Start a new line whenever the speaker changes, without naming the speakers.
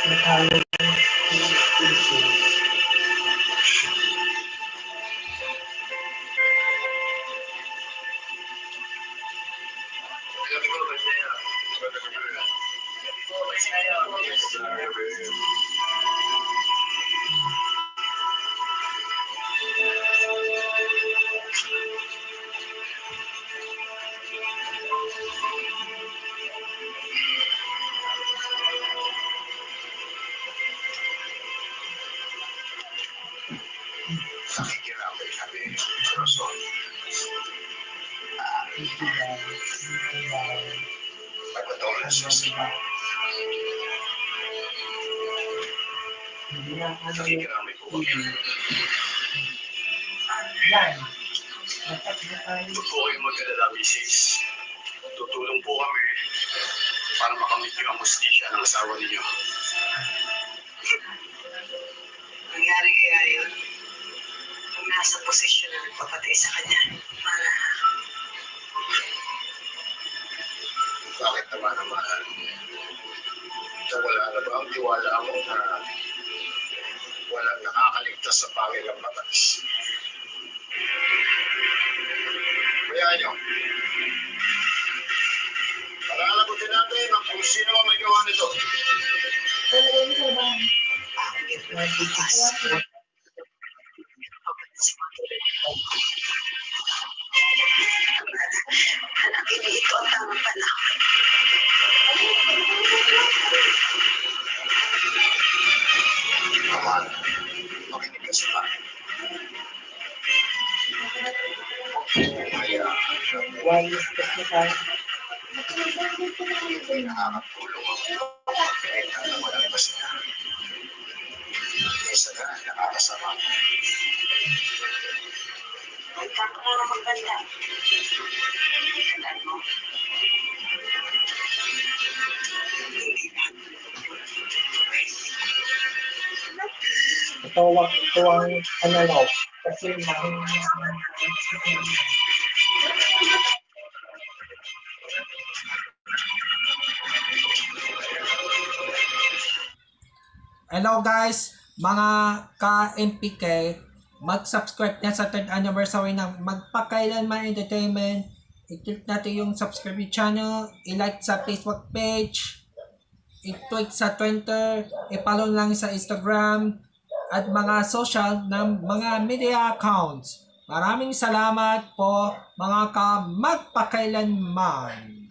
Nakalit
Nakikiramay kami, Corazon. My condolences. Nakikiramay po kami. Huwag po kayong mag-alala, Mrs. Tutulong po kami para makamit niyo ang hustisya ng asawa ninyo.
Nangyari kaya yun? Kung nasa posisyon na nagpapatay sa kanya, para
Bakit naman? Wala na ba ang tiwala mo na walang nakakaligtas sa pangil ng batas? Bayaan nyo. Palalagutin natin ang kung sino ang may gawa nito.
bakit nagbukas? Hanapin niyo ito ang tamang panahon.
Aman, makinig ka sa akin. Kaya, hindi nakakatulong ang pagkaita na walang basta. Isa na nakakasama.
Huwag ka muna magbanda. Alam mo,
ito ang analog kasi
Hello guys, mga ka-MPK, mag-subscribe na sa 3rd anniversary ng Magpakailanman Entertainment. I-click natin yung subscribe channel, i-like sa Facebook page, i-tweet sa Twitter, i-follow lang sa Instagram, at mga social ng mga media accounts. Maraming salamat po mga ka-Magpakailanman.